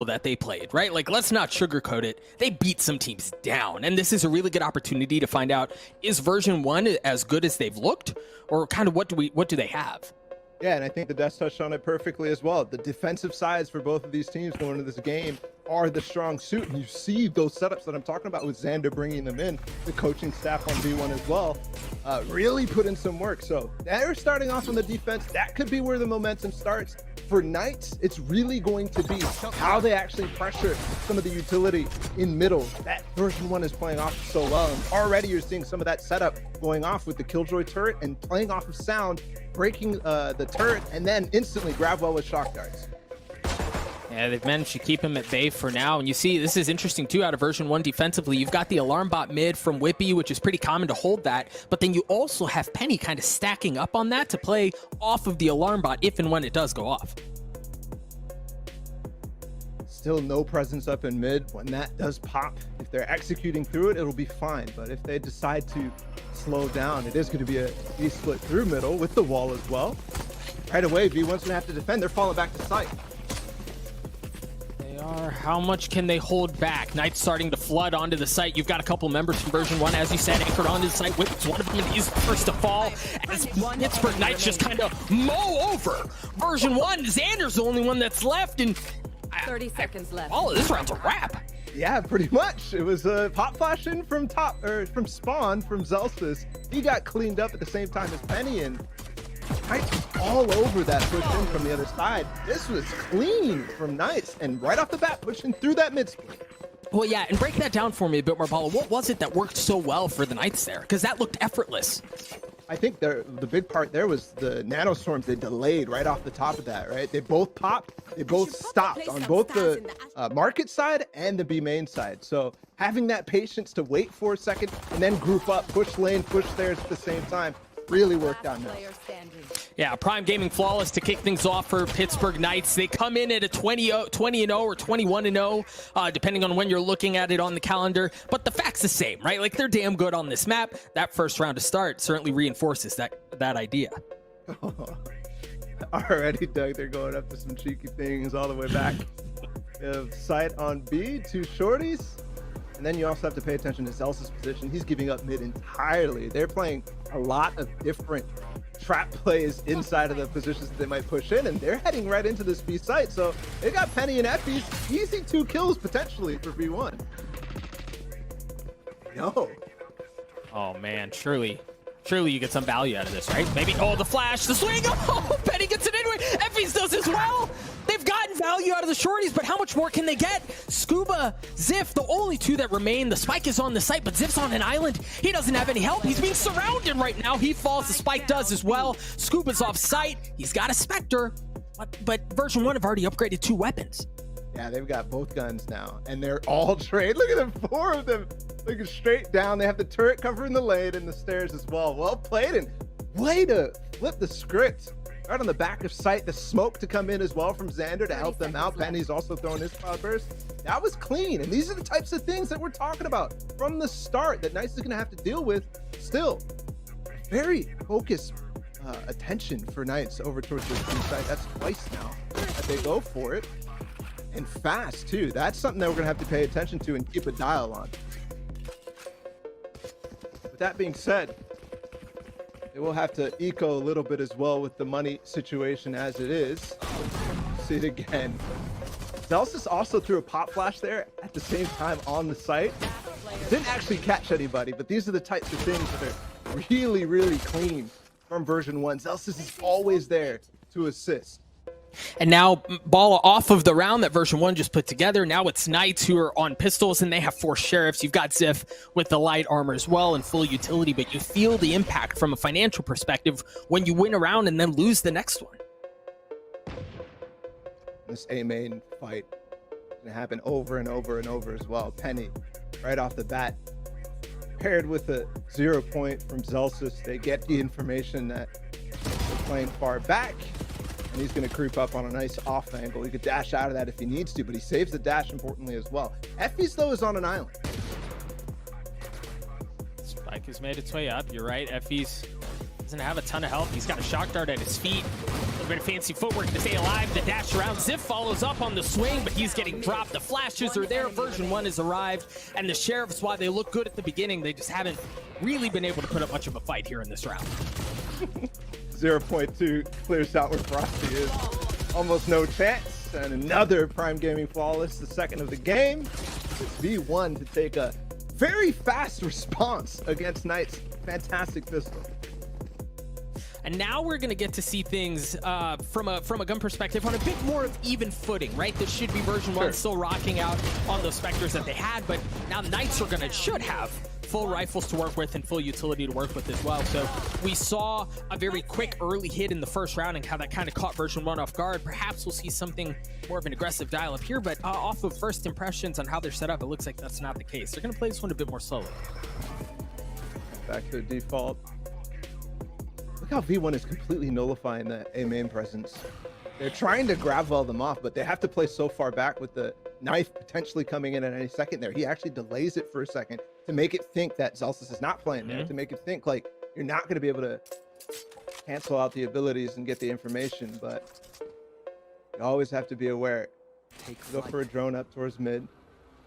that they played, right? Like, let's not sugarcoat it. They beat some teams down, and this is a really good opportunity to find out, is version 1 as good as they've looked, or kind of what do they have? Yeah, and I think the Dust touched on it perfectly as well. The defensive sides for both of these teams going into this game are the strong suit. And you see those setups that I'm talking about with Xander bringing them in, the coaching staff on V1 as well, really put in some work. So they're starting off on the defense. That could be where the momentum starts. For Knights, it's really going to be how they actually pressure some of the utility in middle. That version 1 is playing off so well. And already you're seeing some of that setup going off with the Killjoy turret and playing off of sound, breaking the turret, and then instantly grab well with shock darts. Yeah, they've managed to keep him at bay for now. And you see, this is interesting too out of version 1 defensively. You've got the alarm bot mid from Whippy, which is pretty common to hold that. But then you also have Penny kind of stacking up on that to play off of the alarm bot if and when it does go off. Still no presence up in mid. When that does pop, if they're executing through it, it'll be fine. But if they decide to slow down, it is going to be a V split through middle with the wall as well. Right away, V1's going to have to defend. They're falling back to site. They are. How much can they hold back? Knights starting to flood onto the site. You've got a couple members from version 1, as you said, anchored onto the site. Whipp's one of them, and he's the first to fall. As Pittsburgh Knights just kind of mow over version 1. Xander's the only one that's left, and 30 seconds left. All of this round's a wrap. Yeah, pretty much. It was a pop flash in from top, or from spawn from Zelsis. He got cleaned up at the same time as Penny, and Knights was all over that push in from the other side. This was clean from Knights, and right off the bat, pushing through that mid split. Well, yeah, and break that down for me a bit more, Paulo. What was it that worked so well for the Knights there? Because that looked effortless. I think the big part there was the nanostorms. They delayed right off the top of that, right? They both popped, they both stopped on both the market side and the B main side. So having that patience to wait for a second and then group up, push lane, push theirs at the same time, really worked out now. Yeah, Prime Gaming flawless to kick things off for Pittsburgh Knights. They come in at a 20-0 or 21-0, depending on when you're looking at it on the calendar. But the fact's the same, right? Like, they're damn good on this map. That first round to start certainly reinforces that idea. Already, Doug, they're going up to some cheeky things all the way back. We have sight on B, 2 shorties. And then you also have to pay attention to Zelsis' position. He's giving up mid entirely. They're playing a lot of different trap plays inside of the positions that they might push in, and they're heading right into this B site. So they got Penny and Effie's easy 2 kills potentially for V1. No. Oh man, surely you get some value out of this, right? Maybe, oh, the flash, the swing, oh, Penny gets it anyway. Effie's does as well. They've gotten value out of the shorties, but how much more can they get? Scuba, Ziff, the only 2 that remain. The spike is on the site, but Ziff's on an island. He doesn't have any help. He's being surrounded right now. He falls, the spike does as well. Scuba's off site. He's got a Spectre, but version 1 have already upgraded 2 weapons. Yeah, they've got both guns now, and they're all trained. Look at them, 4 of them looking straight down. They have the turret covering the lane and the stairs as well. Well played, and way to flip the script. Right on the back of sight, the smoke to come in as well from Xander to help them out. Penny's also throwing his cloud burst. That was clean, and these are the types of things that we're talking about from the start that Knights is going to have to deal with. Still, very focused attention for Knights over towards the B side. That's twice now that they go for it. And fast, too. That's something that we're going to have to pay attention to and keep a dial on. With that being said, they will have to eco a little bit as well with the money situation as it is. See it again. Zelsis also threw a pop flash there at the same time on the site. Didn't actually catch anybody, but these are the types of things that are really, really clean from version 1. Zelsis is always there to assist. And now, ball off of the round that version 1 just put together. Now it's Knights who are on pistols, and they have 4 sheriffs. You've got Ziff with the light armor as well and full utility, but you feel the impact from a financial perspective when you win a round and then lose the next one. This A main fight is going to happen over and over and over as well. Penny, right off the bat, paired with a 0 point from Zelsis, they get the information that they're playing far back. And he's going to creep up on a nice off angle. He could dash out of that if he needs to, but he saves the dash importantly as well. Effie's, though, is on an island. Spike has made its way up. You're right. Effie's doesn't have a ton of health. He's got a shock dart at his feet. A bit of fancy footwork to stay alive. The dash around. Ziv follows up on the swing, but he's getting dropped. The flashes are there. Version 1 has arrived. And the Sheriffs, while they look good at the beginning, they just haven't really been able to put up much of a fight here in this round. 0.2 clears out where Frosty is. Almost no chance. And another Prime Gaming flawless, the second of the game. It's V1 to take a very fast response against Knight's fantastic pistol. And now we're going to get to see things from a gun perspective on a bit more of even footing, right? This should be version 1 still rocking out on those Spectres that they had, but now Knights should have full rifles to work with and full utility to work with as well. So we saw a very quick early hit in the first round and how that kind of caught version 1 off guard. Perhaps we'll see something more of an aggressive dial up here, but off of first impressions on how they're set up, it looks like that's not the case. They're going to play this one a bit more slowly. Back to default. Look how V1 is completely nullifying the A main presence. They're trying to gravel them off, but they have to play so far back with the knife potentially coming in at any second there. He actually delays it for a second to make it think that Zelsis is not playing there, to make it think like you're not going to be able to cancel out the abilities and get the information, but you always have to be aware. Go for a drone up towards mid.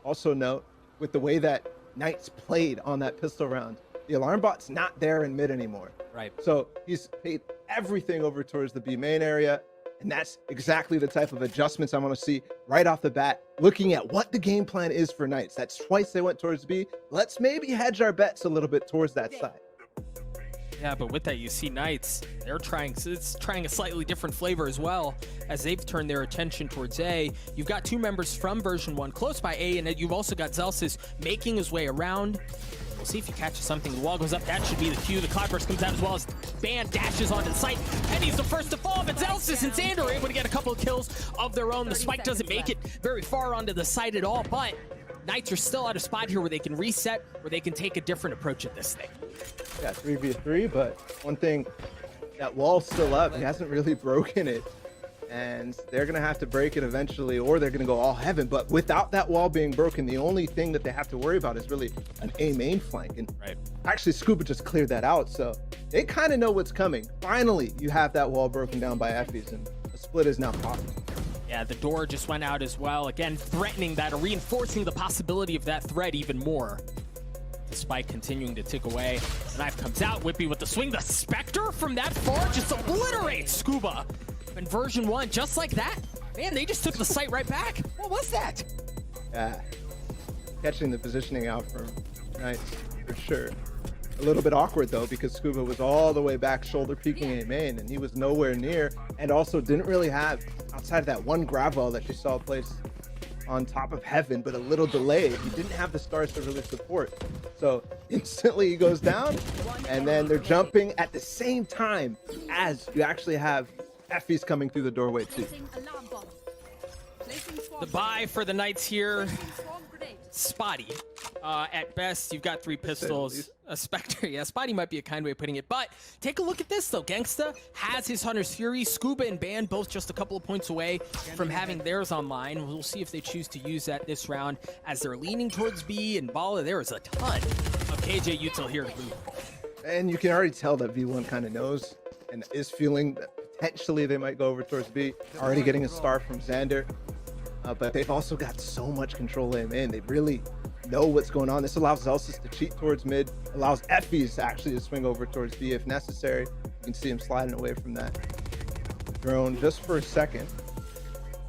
Also note, with the way that Knights played on that pistol round, the alarm bot's not there in mid anymore. Right. So he's paid everything over towards the B main area. And that's exactly the type of adjustments I want to see right off the bat, looking at what the game plan is for Knights. That's twice they went towards B. Let's maybe hedge our bets a little bit towards that side. Yeah, but with that, you see Knights, it's trying a slightly different flavor as well, as they've turned their attention towards A. You've got two members from version 1 close by A, and you've also got Zelsis making his way around. We'll see if he catches something. The wall goes up. That should be the cue. The Cloudburst comes out as well as Band dashes onto the site. And he's the first to fall, but Zelsis and Xander are able to get a couple of kills of their own. The spike doesn't make it very far onto the site at all, but Knights are still at a spot here where they can reset, where they can take a different approach at this thing. Yeah, 3v3, but one thing, that wall's still up. He hasn't really broken it. And they're going to have to break it eventually, or they're going to go all heaven. But without that wall being broken, the only thing that they have to worry about is really an A main flank. And actually, Scuba just cleared that out, so they kind of know what's coming. Finally, you have that wall broken down by Effies, and a split is now possible. Yeah, the door just went out as well. Again, threatening that, or reinforcing the possibility of that threat even more. The spike continuing to tick away. The knife comes out. Whippy with the swing. The Spectre from that far just obliterates Scuba. And version 1, just like that, man, they just took the site right back. What was that? Yeah, catching the positioning out from Knights for sure. A little bit awkward though, because Scuba was all the way back, shoulder peeking A main, and he was nowhere near, and also didn't really have, outside of that one grab wall that you saw placed on top of heaven, but a little delayed. He didn't have the stars to really support. So instantly he goes down, and then they're jumping at the same time as you actually have Effies coming through the doorway too. The buy for the Knights here, spotty. At best, you've got 3 pistols, a Spectre. Yeah, spotty might be a kind way of putting it. But take a look at this, though. Gangsta has his Hunter's Fury. Scuba and Band both just a couple of points away from having theirs online. We'll see if they choose to use that this round as they're leaning towards B and Bala. There is a ton of KJ util here to move. And you can already tell that V1 kind of knows and is feeling that potentially they might go over towards B. Already getting a star from Xander. But they've also got so much control in. They really know what's going on. This allows Zelsis to cheat towards mid, allows Effies actually to swing over towards B if necessary. You can see him sliding away from that drone just for a second.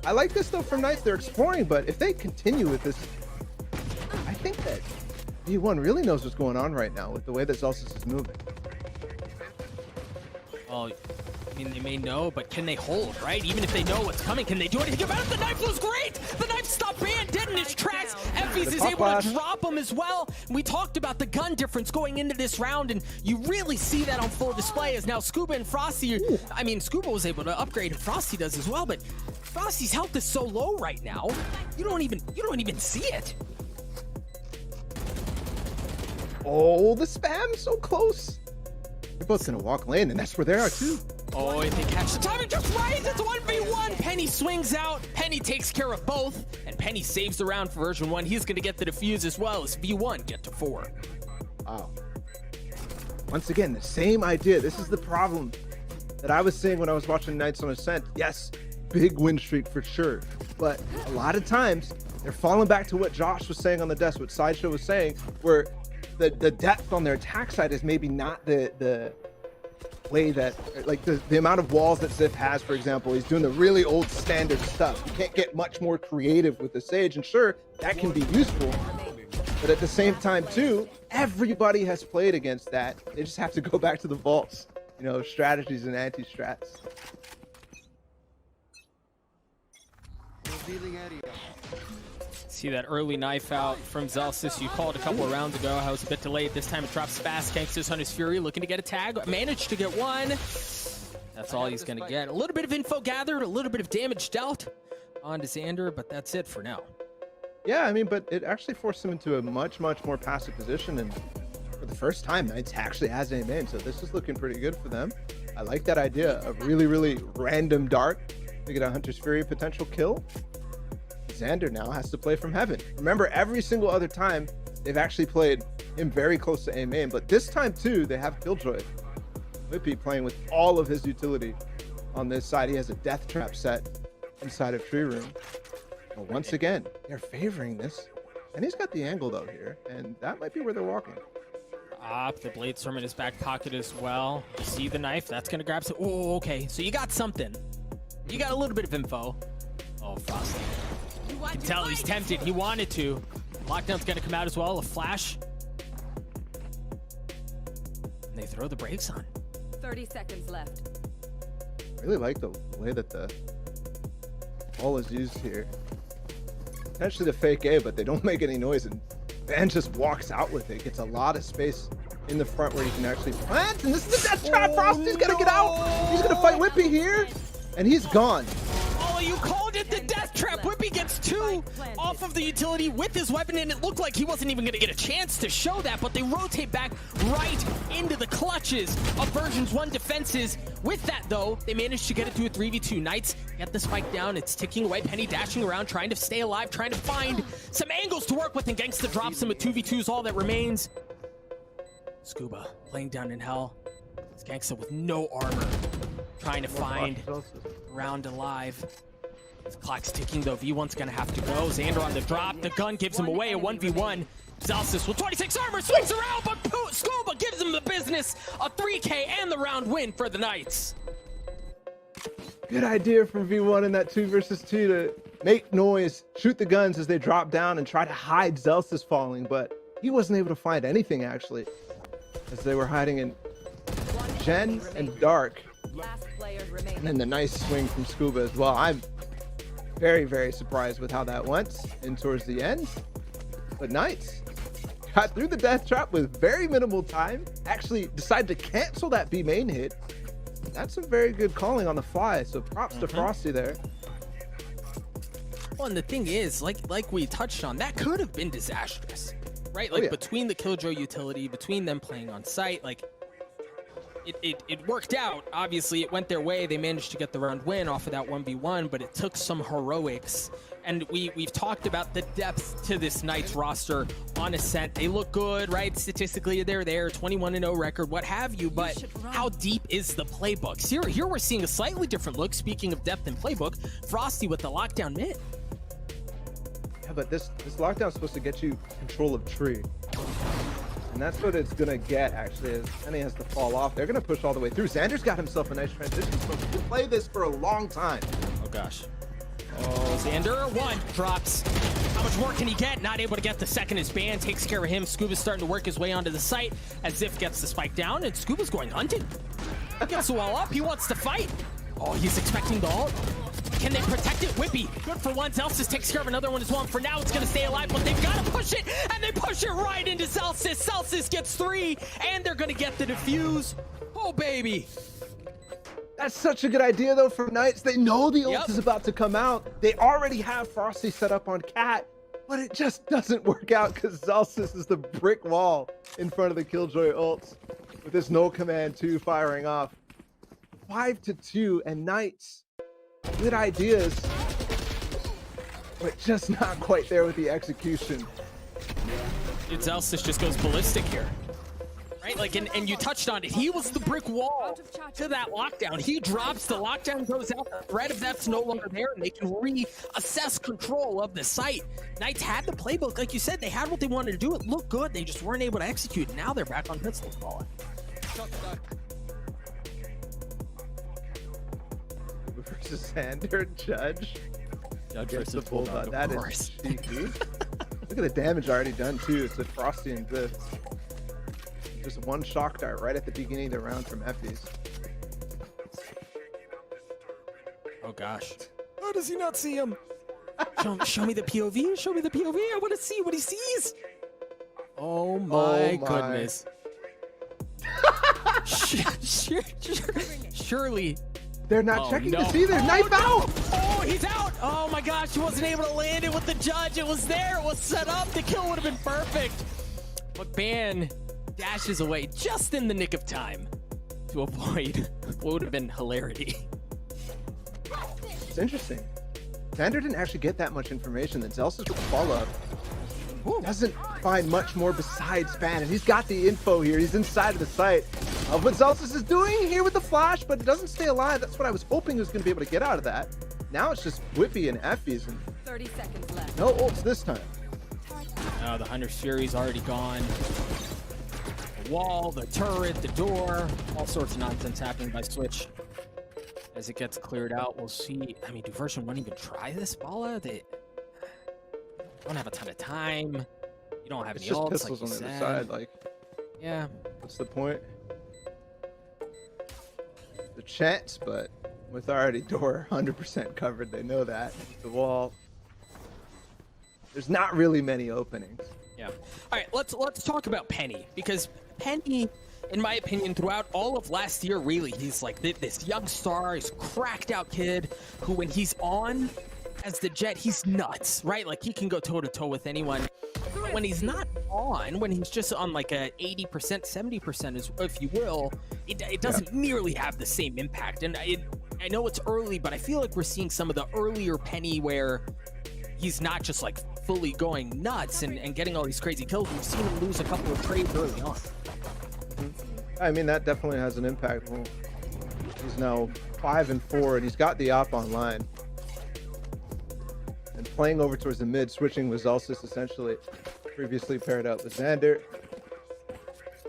I like this though from Knights. They're exploring, but if they continue with this, I think that V1 really knows what's going on right now with the way that Zelsis is moving. Well, I mean, they may know, but can they hold, right? Even if they know what's coming, can they do anything about it? The knife was great! The knife stopped Band dead in his tracks. Effies is able to drop him as well. We talked about the gun difference going into this round, and you really see that on full display as now Scuba and Frosty. I mean, Scuba was able to upgrade, and Frosty does as well, but Frosty's health is so low right now, you don't even see it. Oh, the spam so close. They're both gonna walk lane, and that's where they are too. Oh, if they catch the timing just right, it's 1v1. Penny swings out, Penny takes care of both, and Penny saves the round for version 1. He's gonna get the defuse as well as V1 get to 4. Wow. Once again, the same idea. This is the problem that I was seeing when I was watching Knights on Ascent. Yes, big win streak for sure, but a lot of times they're falling back to what Josh was saying on the desk, what Sideshow was saying, where the depth on their attack side is maybe not the way that, like the amount of walls that Ziff has, for example. He's doing the really old standard stuff. You can't get much more creative with the Sage, and sure, that can be useful, but at the same time too, everybody has played against that. They just have to go back to the vaults, you know, strategies and anti-strats. See that early knife out from Zelsis you called a couple of rounds ago. I was a bit delayed. This time it drops fast. Gangsta's on his Fury, looking to get a tag. Managed to get one. That's all he's going to get. A little bit of info gathered, a little bit of damage dealt onto Xander, but that's it for now. Yeah, I mean, but it actually forced him into a much more passive position, and for the first time, Knights actually has a main, so this is looking pretty good for them. I like that idea of really random dart to get a Hunter's Fury potential kill. Xander now has to play from heaven. Remember, every single other time they've actually played him very close to A main, but this time too they have Killjoy Whippy playing with all of his utility on this side. He has a death trap set inside of Tree Room. But once again, they're favoring this, and he's got the angle though here, and that might be where they're walking. The blade storm in his back pocket as well. You see the knife, that's gonna grab some. Oh, okay, so you got something. You got a little bit of info. Oh, Frosty. You can tell he's tempted. He wanted to. Lockdown's gonna come out as well. A flash. And they throw the brakes on. 30 seconds left. I really like the way that the ball is used here. Potentially the fake A, but they don't make any noise, and Van just walks out with it. Gets a lot of space in the front where he can actually plant, and this is the death trap. Frosty's gonna get out. He's gonna fight Whippy here, and he's gone. Oh, you called it, the death trap. Whippy gets two off of the utility with his weapon, and it looked like he wasn't even going to get a chance to show that, but they rotate back right into the clutches of versions 1 defenses. With that, though, they managed to get it to a 3v2. Knights get the spike down. It's ticking away. Penny dashing around, trying to stay alive, trying to find some angles to work with, and Gangsta drops him. A 2v2 is all that remains. Scuba laying down in hell. It's Gangsta with no armor, trying to find round alive. The clock's ticking though. V1's gonna have to go. Xander on the drop. The gun gives him away. A 1v1. Zelsis with 26 armor swings around, but Scuba gives him the business. A 3K and the round win for the Knights. Good idea from V1 in that 2 versus 2 to make noise, shoot the guns as they drop down, and try to hide Zelsis falling, but he wasn't able to find anything actually, as they were hiding in Gen and Dark. And then the nice swing from Scuba as well. I'm very surprised with how that went in towards the end. But Knights got through the death trap with very minimal time. Actually decided to cancel that B main hit. That's some very good calling on the fly. So props to Frosty there. Well, and the thing is, like we touched on, that could have been disastrous, right? Like between the Killjoy utility, between them playing on site, like it worked out. Obviously, it went their way. They managed to get the round win off of that 1v1, but it took some heroics. And we've talked about the depth to this Knights roster on Ascent. They look good, right? Statistically, they're there, 21-0 record, what have you, but how deep is the playbooks? Here we're seeing a slightly different look. Speaking of depth and playbook, Frosty with the lockdown mid. Yeah, but this lockdown is supposed to get you control of Tree. And that's what it's gonna get, actually, as Penny has to fall off. They're gonna push all the way through. Xander's got himself a nice transition. So he can play this for a long time. Oh gosh. Oh, Xander, 1 drops. How much more can he get? Not able to get the second. His band takes care of him. Scuba's starting to work his way onto the site as Ziff gets the spike down, and Scuba's going hunting. He gets the wall up. He wants to fight. Oh, he's expecting the ult. Can they protect it? Whippy, good for one. Zelsis takes care of another one as well. And for now, it's going to stay alive, but they've got to push it, and they push it right into Zelsis. Zelsis gets 3, and they're going to get the defuse. Oh, baby. That's such a good idea, though, for Knights. They know the ult is about to come out. They already have Frosty set up on Cat, but it just doesn't work out because Zelsis is the brick wall in front of the Killjoy ult with this no command 2 firing off. 5-2, and Knights, good ideas, but just not quite there with the execution. Zelsis just goes ballistic here. right? Like, and you touched on it. He was the brick wall to that lockdown. He drops, the lockdown goes out, the threat of that's no longer there, and they can reassess control of the site. Knights had the playbook, like you said, they had what they wanted to do. It looked good, they just weren't able to execute. And now they're back on pistol ball. Versus Xander, Judge. Judge Against versus the Bulldog. Bulldog, That of course. is cheeky. Look at the damage already done too. It's a Frosty and Gliff. Just one shock dart right at the beginning of the round from Effie's. Oh gosh. How does he not see him? Show me the POV. Show me the POV. I want to see what he sees. Oh my goodness. Surely. They're not checking to see their knife out. Oh, he's out. Oh my gosh, he wasn't able to land it with the Judge. It was there. It was set up. The kill would have been perfect. But Ban dashes away just in the nick of time to avoid what would have been hilarity. It's interesting. Xander didn't actually get that much information. Then Zelsis with the follow-up doesn't find much more besides Ban, and he's got the info here. He's inside of the site of what Zelsis is doing here with the flash, but it doesn't stay alive. That's what I was hoping he was going to be able to get out of that. Now it's just Whippy and Effie's, and 30 seconds left. no ults this time. Oh, the Hunter's Fury's already gone. The wall, the turret, the door, all sorts of nonsense happening by Switch. As it gets cleared out, we'll see. I mean, do version 1 even try this, Bala? They don't have a ton of time. You don't have It's any just ults, pistols like on you the other said. side. Like, Yeah. what's the point? The chance, but with already door 100% covered, they know that. The wall. There's not really many openings. Yeah. All right, let's talk about Penny, because Penny, in my opinion, throughout all of last year, really, he's like this young star, he's a cracked out kid who, when he's on as the Jet, he's nuts, right? Like, he can go toe to toe with anyone. But when he's not on, when he's just on like a 80%, 70%, if you will, it doesn't nearly have the same impact. And I know it's early, but I feel like we're seeing some of the earlier Penny where he's not just like fully going nuts and getting all these crazy kills. We've seen him lose a couple of trades early on. I mean, that definitely has an impact. Well, he's now 5-4, and he's got the op online. And playing over towards the mid, switching with Zelsis, essentially previously paired up with Xander.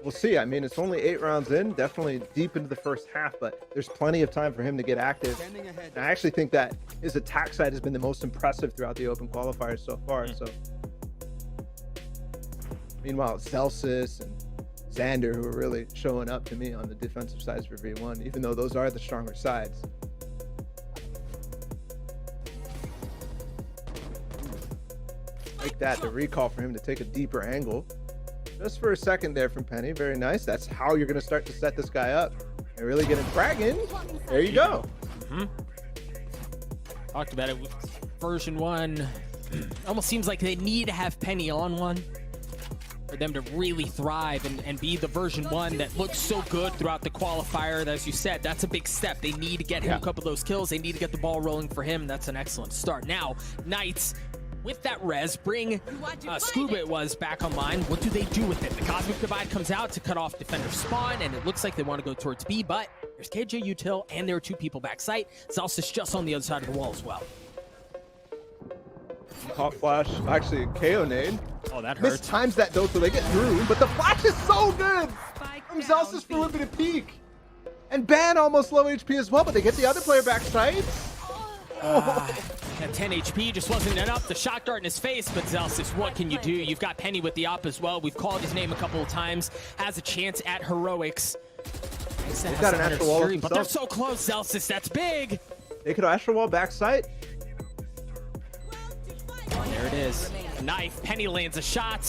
We'll see. I mean, it's only 8 rounds in, definitely deep into the first half, but there's plenty of time for him to get active. And I actually think that his attack side has been the most impressive throughout the open qualifiers so far. So, meanwhile, Zelsis and Xander, who are really showing up to me on the defensive sides for V1, even though those are the stronger sides. Like that, the recall for him to take a deeper angle. Just for a second there from Penny. Very nice. That's how you're going to start to set this guy up and really get him fragging. There you go. Talked about it with version 1. Almost seems like they need to have Penny on one for them to really thrive and be the version 1 that looks so good throughout the qualifier. As you said, that's a big step. They need to get him a couple of those kills. They need to get the ball rolling for him. That's an excellent start. Now, Knights, with that res, bring Scuba it was back online. What do they do with it? The Cosmic Divide comes out to cut off defender spawn, and it looks like they want to go towards B, but there's KJ Util, and there are 2 people back site. Zelsis just on the other side of the wall as well. Hot flash, actually KO nade. Oh, that hurts. Mistimes that though, so they get through, but the flash is so good from Zelsis for whipping a peak. And Ban almost low HP as well, but they get the other player back site. At 10 HP just wasn't enough. The shock dart in his face, but Zelsis, what can you do? You've got Penny with the op as well. We've called his name a couple of times. Has a chance at heroics. They've got an Astral Wall but they're so close, Zelsis. That's big. They could Astral Wall back site. There it is. Knife. Penny lands a shot.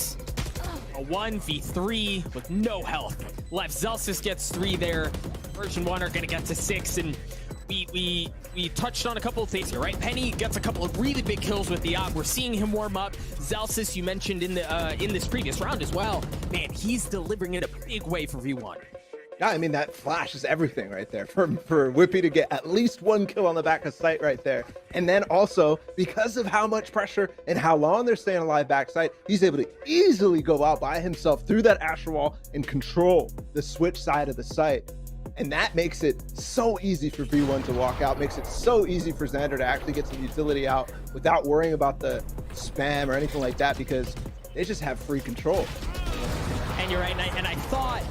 A 1v3 with no health left. Zelsis gets 3 there. Version 1 are going to get to 6, and we touched on a couple of things here, right? Penny gets a couple of really big kills with the op. We're seeing him warm up. Zelsis, you mentioned in this previous round as well. Man, he's delivering in a big way for V1. Yeah, I mean, that flash is everything right there for Whippy to get at least one kill on the back of sight right there. And then also, because of how much pressure and how long they're staying alive backside, he's able to easily go out by himself through that Astral Wall and control the switch side of the site. And that makes it so easy for V1 to walk out, makes it so easy for Xander to actually get some utility out without worrying about the spam or anything like that, because they just have free control. And you're right, and I thought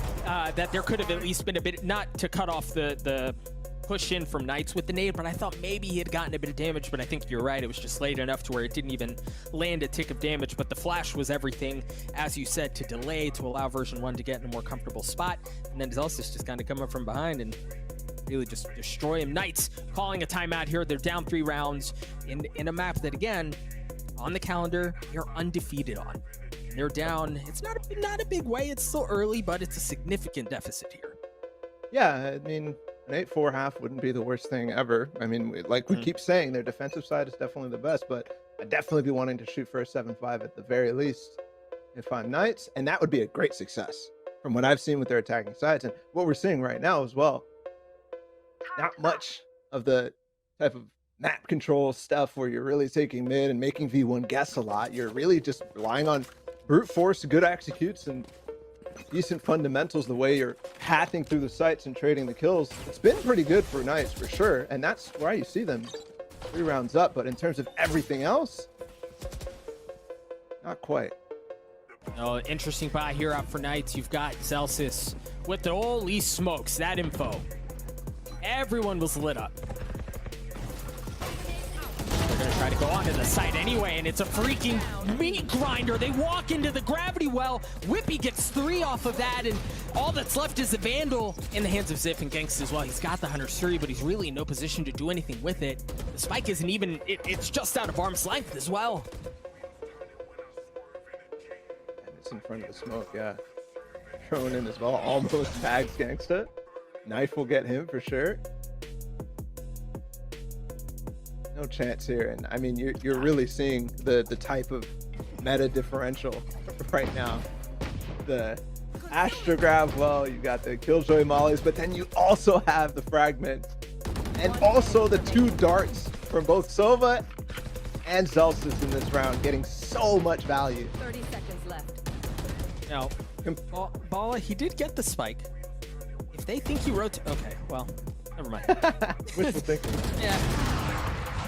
that there could have at least been a bit, not to cut off the push in from Knights with the nade, but I thought maybe he had gotten a bit of damage, but I think you're right, it was just late enough to where it didn't even land a tick of damage. But the flash was everything, as you said, to delay, to allow version 1 to get in a more comfortable spot, and then Zelsis just kind of come up from behind and really just destroy him. Knights calling a timeout here. They're down 3 rounds in a map that, again, on the calendar, you're undefeated on. They're down. It's not a big way. It's still early, but it's a significant deficit here. Yeah, I mean, an 8-4 half wouldn't be the worst thing ever. I mean, like we keep saying, their defensive side is definitely the best, but I'd definitely be wanting to shoot for a 7-5 at the very least if I'm Knights, and that would be a great success from what I've seen with their attacking sides and what we're seeing right now as well. Not much of the type of map control stuff where you're really taking mid and making V1 guess a lot. You're really just relying on brute force, good executes, and decent fundamentals, the way you're pathing through the sites and trading the kills. It's been pretty good for Knights for sure, and that's why you see them 3 rounds up. But in terms of everything else, not quite. Oh, interesting buy here out for Knights. You've got Zelsis with the holy smokes, that info. Everyone was lit up. They're gonna try to go onto the site anyway, and it's a freaking meat grinder. They walk into the gravity well. Whippy gets 3 off of that, and all that's left is the Vandal in the hands of Ziff and Gangsta as well. He's got the Hunter's Fury, but he's really in no position to do anything with it. The spike isn't even, it's just out of arm's length as well. And it's in front of the smoke, yeah. Thrown in as well, almost tags Gangsta. Knife will get him for sure. No chance here, and I mean you're really seeing the type of meta differential right now. The Astra grab, well, you got the Killjoy mollies, but then you also have the fragment and also the 2 darts from both Sova and Zelsis in this round, getting so much value. 30 seconds left. Now, Bala, he did get the spike. If they think he wrote, okay, well, never mind. Wishful thinking. Yeah.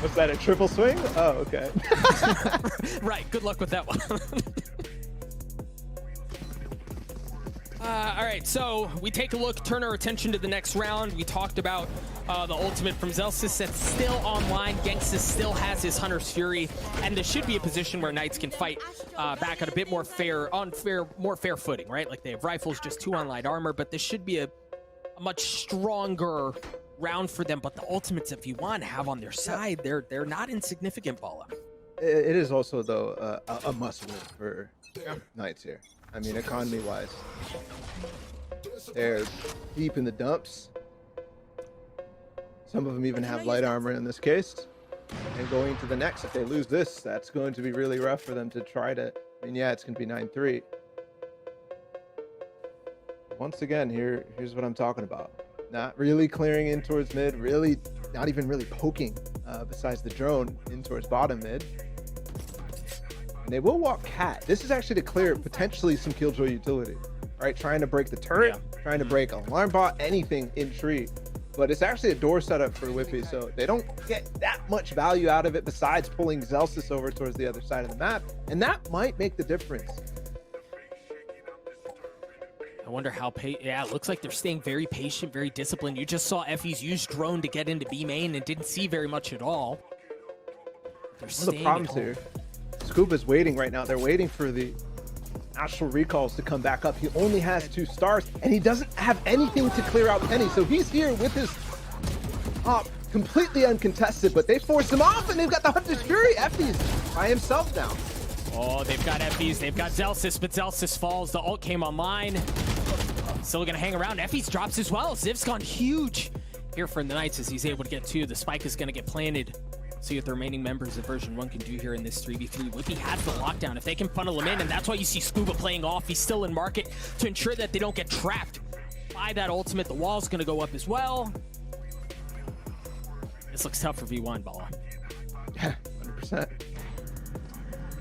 Was that a triple swing? Oh, okay. Right, good luck with that one. All right, so we take a look, turn our attention to the next round. We talked about the ultimate from Zelsis that's still online. Gangsta still has his Hunter's Fury, and this should be a position where Knights can fight back on a bit more more fair footing, right? Like they have rifles, just 2 on light armor, but this should be a much stronger round for them. But the ultimates that V1 have on their side, they're not insignificant, Bala. It is also though a must win for Knights here. I mean, economy wise, they're deep in the dumps. Some of them even have light armor in this case, and going to the next, if they lose this, that's going to be really rough for them to try to, I mean, yeah, it's going to be 9-3. Once again, here's what I'm talking about. Not really clearing in towards mid, really not even really poking besides the drone in towards bottom mid. And they will walk cat. This is actually to clear potentially some Killjoy utility, right? Trying to break the turret, trying to break alarm bot, anything in tree. But it's actually a door setup for Whippy, so they don't get that much value out of it besides pulling Zelsis over towards the other side of the map. And that might make the difference. I wonder how yeah, it looks like they're staying very patient, very disciplined. You just saw Effie's use drone to get into B main and didn't see very much at all. They're One of the problems here, Scuba's waiting right now. They're waiting for the Astral Recalls to come back up. He only has 2 stars, and he doesn't have anything to clear out Penny. So he's here with his op completely uncontested, but they force him off, and they've got the Hunter's Fury. Effie's by himself now. Oh, they've got Effie's, they've got Zelsis, but Zelsis falls. The ult came online. Still gonna hang around. Effie's drops as well. Ziv's gone huge here for the Knights as he's able to get 2. The spike is gonna get planted. See what the remaining members of version 1 can do here in this 3v3. Whippy has the lockdown. If they can funnel him in, and that's why you see Scuba playing off. He's still in market to ensure that they don't get trapped buy that ultimate. The wall's going to go up as well. This looks tough for V1, Balla. Yeah, 100%.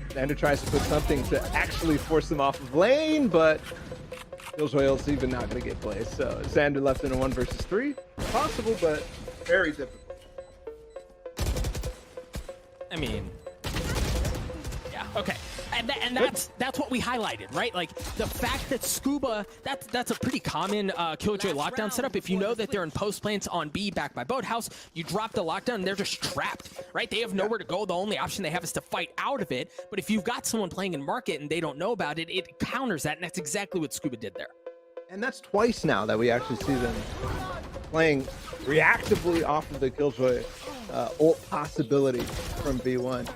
Xander tries to put something to actually force them off of lane, but Killjoy's even not going to get placed. So Xander left in a 1 versus 3. Possible, but very difficult. I mean, yeah, okay. And that's what we highlighted, right? Like the fact that Scuba, that's a pretty common Killjoy lockdown setup. If you know that they're in post plants on B back by Boathouse, you drop the lockdown and they're just trapped, right? They have nowhere to go. The only option they have is to fight out of it. But if you've got someone playing in market and they don't know about it, it counters that, and that's exactly what Scuba did there. And that's twice now that we actually see them playing reactively off of the Killjoy ult possibility from V1.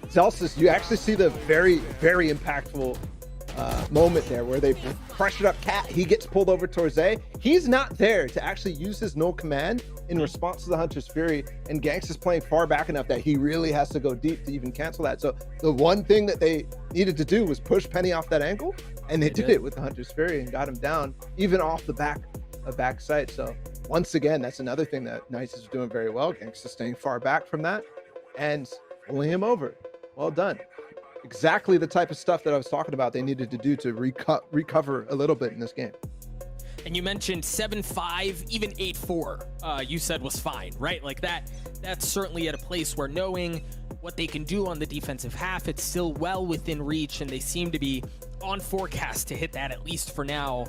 Celsius, you actually see the very, very impactful moment there where they pressured up Cat. He gets pulled over towards A. He's not there to actually use his null command in response to the Hunter's Fury, and Ganks is playing far back enough that he really has to go deep to even cancel that. So the one thing that they needed to do was push Penny off that angle, and they did it with the Hunter's Fury and got him down, even off the back site. So once again, that's another thing that Nice is doing very well. Ganks is staying far back from that and pulling him over. Well done. Exactly the type of stuff that I was talking about they needed to do to recover a little bit in this game. And you mentioned 7-5, even 8-4, you said was fine, right? Like that's certainly at a place where knowing what they can do on the defensive half, it's still well within reach, and they seem to be on forecast to hit that at least for now.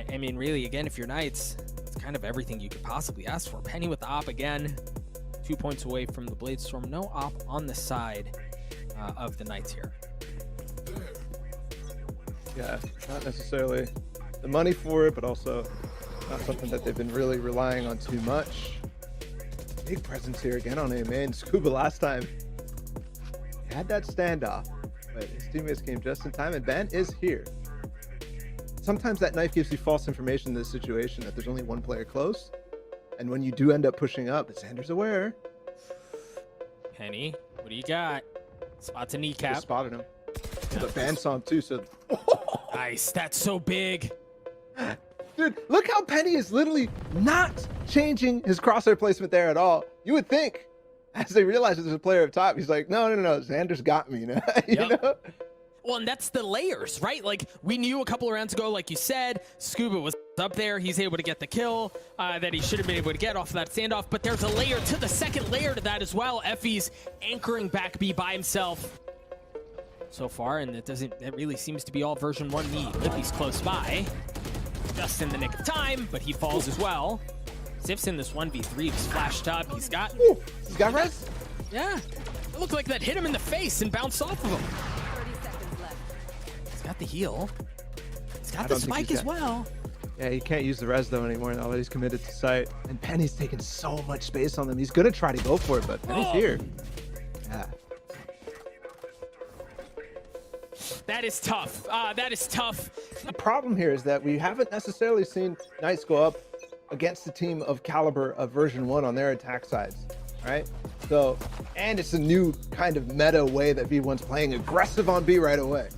I mean, really, again, if you're Knights, it's kind of everything you could possibly ask for. Penny with the op again, 2 points away from the Blade Storm. No op on the side of the Knights here. Yeah, not necessarily the money for it, but also not something that they've been really relying on too much. Big presence here again on A main. Scuba last time he had that standoff, but his teammates came just in time, and Ben is here. Sometimes that knife gives you false information in this situation that there's only one player close, and when you do end up pushing up, Xander's aware. Penny, what do you got? Spots a kneecap. Just spotted him. Yeah, but Ben saw him too, so... Nice, that's so big. Dude, look how Penny is literally not changing his crosshair placement there at all. You would think, as they realize that there's a player up top, he's like, no, Xander's got me now. you know? Well, and that's the layers, right? Like, we knew a couple of rounds ago, like you said, Scuba was up there. He's able to get the kill that he should have been able to get off of that standoff. But there's a layer to the second layer to that as well. Effie's anchoring back B by himself so far, and it really seems to be all version 1 need. Lippy's close by, just in the nick of time, but he falls as well. Zips in this 1v3, he's flashed up. He's got res? Yeah. It looked like that hit him in the face and bounced off of him. 30 seconds left. He's got the heal. He's got the spike as well. Yeah, he can't use the res though anymore now that he's committed to sight. And Penny's taking so much space on them. He's gonna try to go for it, but Penny's here. Yeah. That is tough. That is tough. The problem here is that we haven't necessarily seen Knights go up against the team of caliber of version 1 on their attack sides, right? So, and it's a new kind of meta way that V1's playing, aggressive on B right away.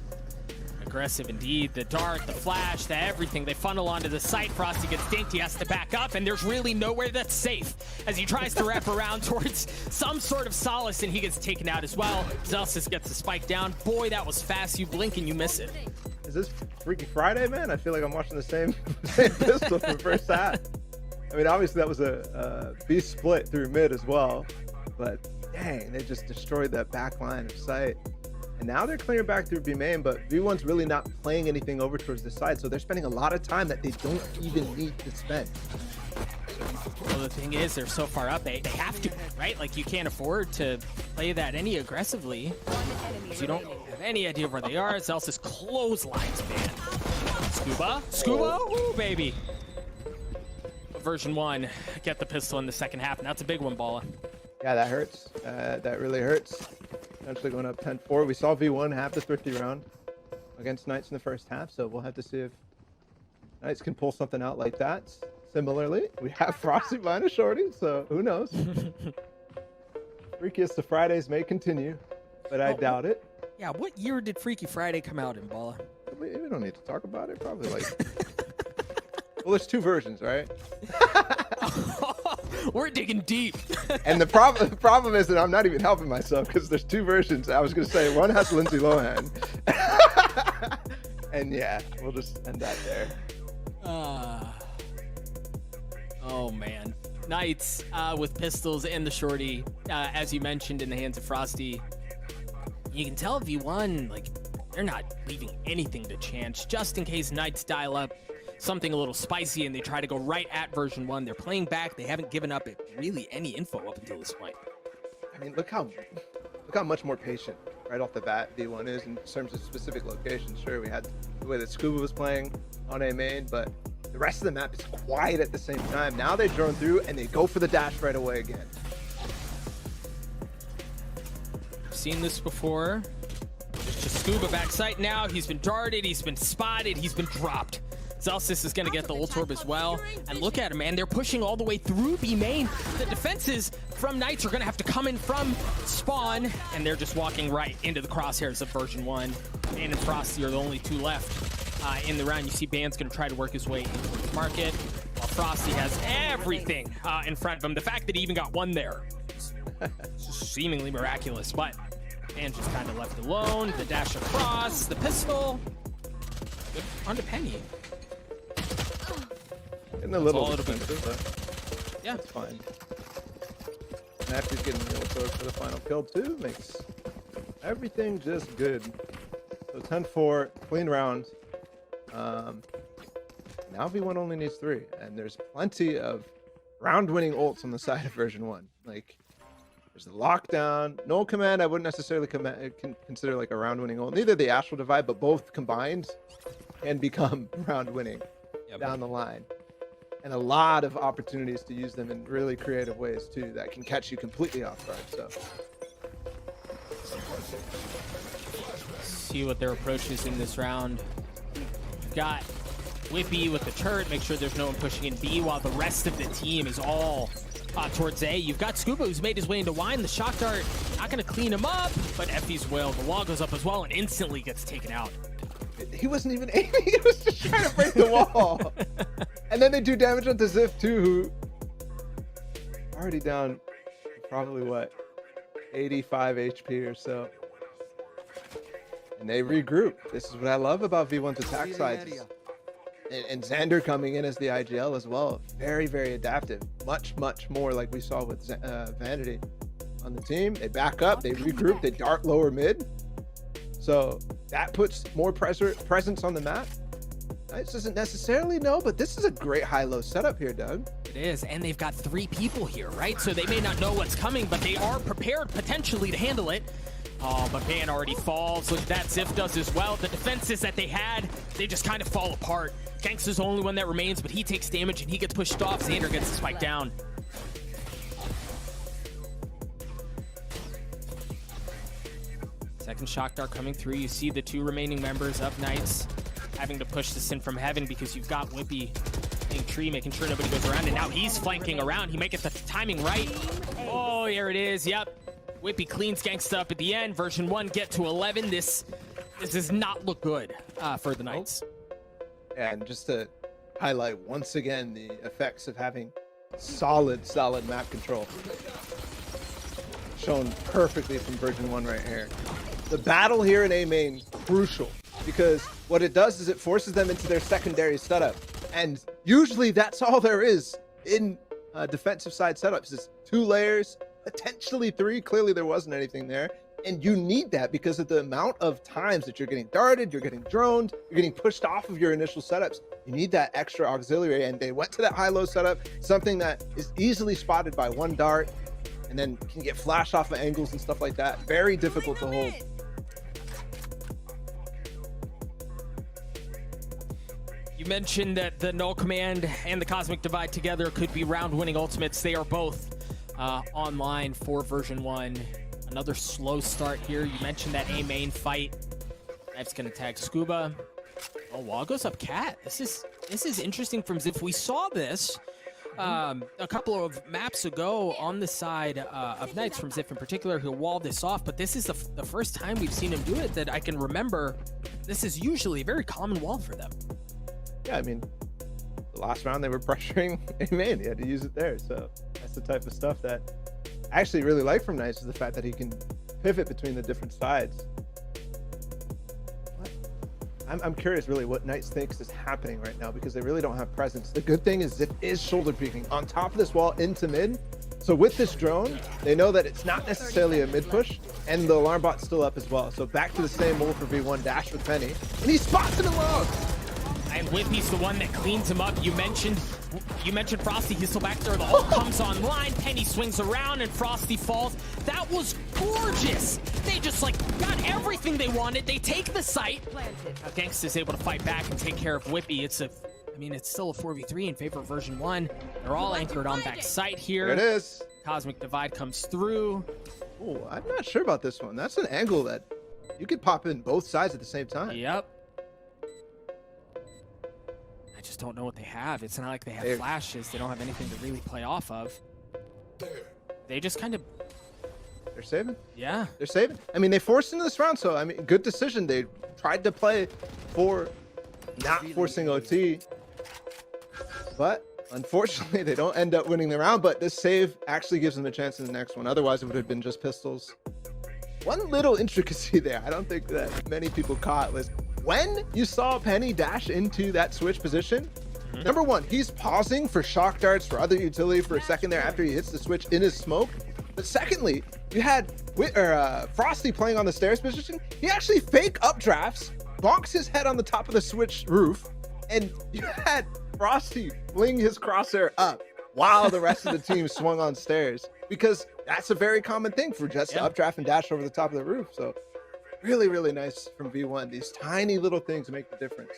Aggressive indeed. The dart, the flash, the everything. They funnel onto the site. Frosty gets dinked. He has to back up, and there's really nowhere that's safe as he tries to wrap around towards some sort of solace, and he gets taken out as well. Zelsis gets the spike down. Boy, that was fast. You blink and you miss it. Is this Freaky Friday, man? I feel like I'm watching the same pistol from the first half. I mean, obviously that was a B split through mid as well, but dang, they just destroyed that back line of sight. And now they're clearing back through B main, but V1's really not playing anything over towards this side, so they're spending a lot of time that they don't even need to spend. Well, the thing is, they're so far up, they have to, right? Like, you can't afford to play that any aggressively. So you don't have any idea where they are. Zelsis clotheslines, man. Scuba, ooh, baby. Version 1, get the pistol in the second half, and that's a big one, Balla. Yeah, that hurts. That really hurts. Essentially going up 10-4. We saw V1 have the thrifty round against Knights in the first half, so we'll have to see if Knights can pull something out like that. Similarly, we have Frosty minus Shorty, so who knows? Freakiest of Fridays may continue, but I doubt it. Yeah, what year did Freaky Friday come out in, Balla? We don't need to talk about it. Probably like Well, there's two versions, right? We're digging deep. And the problem is that I'm not even helping myself because there's two versions. I was gonna say one has Lindsay Lohan, and yeah, we'll just end that there. Oh man, Knights with pistols and the shorty, as you mentioned, in the hands of Frosty. You can tell V1, like, they're not leaving anything to chance, just in case Knights dial up something a little spicy and they try to go right at version 1. They're playing back. They haven't given up really any info up until this point. I mean, look how much more patient right off the bat V1 is in terms of specific locations. Sure, we had the way that Scuba was playing on A main, but the rest of the map is quiet at the same time. Now they drone through and they go for the dash right away again. Seen this before. Just Scuba backside now. He's been darted, he's been spotted, he's been dropped. Celsius is going to get the ult orb as well. And look at him, man. They're pushing all the way through B main. The defenses from Knights are going to have to come in from spawn, and they're just walking right into the crosshairs of version 1. Ban and Frosty are the only two left in the round. You see Ban's going to try to work his way into the market, while Frosty has everything in front of him. The fact that he even got one there is seemingly miraculous, but Ban just kind of left alone. The dash across, the pistol. Good onto Penny. Getting a little bit expensive, but yeah, it's fine. Matthew's getting the ult orb for the final kill too. Makes everything just good. So 10-4, clean round. Now V1 only needs 3, and there's plenty of round-winning ults on the side of version 1. Like, there's the lockdown, no command. I wouldn't necessarily consider like a round-winning ult. Neither the Astral Divide, but both combined can become round-winning down the line. And a lot of opportunities to use them in really creative ways too that can catch you completely off guard. So see what their approach is in this round. Got Whippy with the turret, make sure there's no one pushing in B, while the rest of the team is all towards A. You've got Scuba, who's made his way into Wine. The shock dart not going to clean him up, but Effie's will. The wall goes up as well and instantly gets taken out. He wasn't even aiming, he was just trying to break the wall. And then they do damage onto Ziff too, who already down probably what, 85 HP or so. And they regroup. This is what I love about V1's attack sides. And Xander coming in as the IGL as well. Very, very adaptive. Much, much more like we saw with Vanity on the team. They back up, they regroup, they dart lower mid. So that puts more presence on the map. Knights doesn't necessarily know, but this is a great high-low setup here, Doug. It is, and they've got 3 people here, right? So they may not know what's coming, but they are prepared potentially to handle it. Oh, but Ban already falls. Look at that, Ziff does as well. The defenses that they had, they just kind of fall apart. Gangsta's the only one that remains, but he takes damage and he gets pushed off. Xander gets the spike down. Second shock dart coming through. You see the 2 remaining members of Knights having to push this in from heaven because you've got Whippy being tree, making sure nobody goes around, and now he's flanking around. He may get the timing right. Oh, here it is. Yep. Whippy cleans Gangsta up at the end. Version 1 get to 11. This does not look good for the Knights. And just to highlight once again the effects of having solid map control. Shown perfectly from version 1 right here. The battle here in A main, crucial, because what it does is it forces them into their secondary setup. And usually that's all there is in defensive side setups. It's 2 layers, potentially 3. Clearly there wasn't anything there. And you need that because of the amount of times that you're getting darted, you're getting droned, you're getting pushed off of your initial setups. You need that extra auxiliary, and they went to that high-low setup, something that is easily spotted by 1 dart, and then can get flashed off of angles and stuff like that. Very difficult to hold. You mentioned that the Null Command and the Cosmic Divide together could be round-winning ultimates. They are both online for version 1. Another slow start here. You mentioned that A main fight. Knife's gonna tag Scuba. Oh, wall goes up Cat. This is interesting from Ziff. We saw this a couple of maps ago on the side of Knights from Ziff in particular, who walled this off, but this is the first time we've seen him do it that I can remember. This is usually a very common wall for them. Yeah, I mean, the last round they were pressuring A main. He had to use it there. So that's the type of stuff that I actually really like from Nice, is the fact that he can pivot between the different sides. I'm curious really what Knights thinks is happening right now, because they really don't have presence. The good thing is Zip is shoulder peeking on top of this wall into mid. So with this drone, they know that it's not necessarily a mid push, and the alarm bot's still up as well. So back to the same mold for V1, dash with Penny, and he spots him alone. And Whippy's the one that cleans him up. You mentioned Frosty. He's still back there. The ult comes online. Penny swings around and Frosty falls. That was gorgeous. They just like got everything they wanted. They take the site. Gangsta's able to fight back and take care of Whippy. It's still a 4v3 in favor of version 1. They're all anchored on back site here. There it is. Cosmic Divide comes through. Oh, I'm not sure about this one. That's an angle that you could pop in both sides at the same time. Yep. I just don't know what they have. It's not like they have flashes. They don't have anything to really play off of. They just kind of... They're saving. Yeah. They're saving. I mean, they forced into this round, so I mean, good decision. They tried to play for not forcing OT, but unfortunately, they don't end up winning the round. But this save actually gives them a chance in the next one. Otherwise, it would have been just pistols. One little intricacy there I don't think that many people caught was when you saw Penny dash into that switch position. Number one, he's pausing for shock darts, for other utility for a second there after he hits the switch in his smoke. But secondly, you had Frosty playing on the stairs position. He actually fake updrafts, bonks his head on the top of the switch roof, and you had Frosty fling his crosshair up while the rest of the team swung on stairs, because that's a very common thing for Jets to updraft and dash over the top of the roof. So really, really nice from V1. These tiny little things make the difference.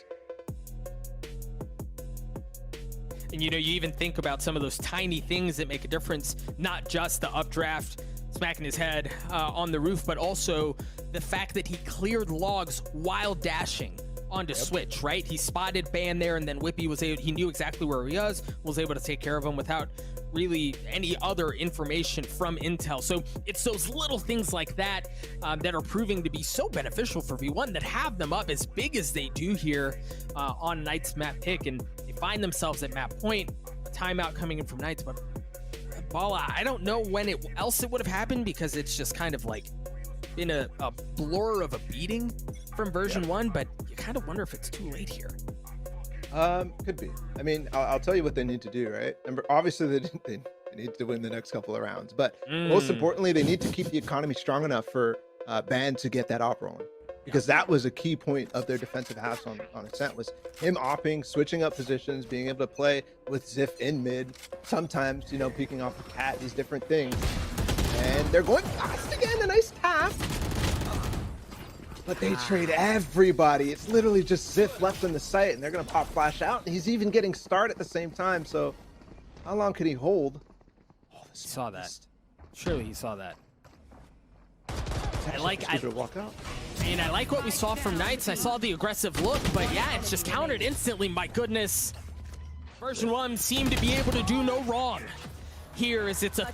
And you know, you even think about some of those tiny things that make a difference, not just the updraft smacking his head on the roof, but also the fact that he cleared logs while dashing onto switch, right? He spotted Ban there, and then Whippy was able, he knew exactly where he was able to take care of him without really any other information from intel. So it's those little things like that that are proving to be so beneficial for V1, that have them up as big as they do here on Knights map pick, and they find themselves at map point. A timeout coming in from Knights, but Bala, I don't know when else it would have happened, because it's just kind of like been a blur of a beating from version 1, but you kind of wonder if it's too late here. Could be. I mean, I'll tell you what they need to do, right? Obviously, they need to win the next couple of rounds, but most importantly, they need to keep the economy strong enough for Ban to get that op rolling, because that was a key point of their defensive halves on Ascent, was him opping, switching up positions, being able to play with Ziff in mid, sometimes, you know, peeking off the cat, these different things. And they're going fast again, a nice tap. But they trade everybody. It's literally just Ziff left in the site, and they're going to pop flash out. And he's even getting start at the same time. So how long can he hold? Oh, He saw that. Surely he saw that. I like what we saw from Knights. I saw the aggressive look, but yeah, it's just countered instantly. My goodness. Version 1 seemed to be able to do no wrong here, as it's a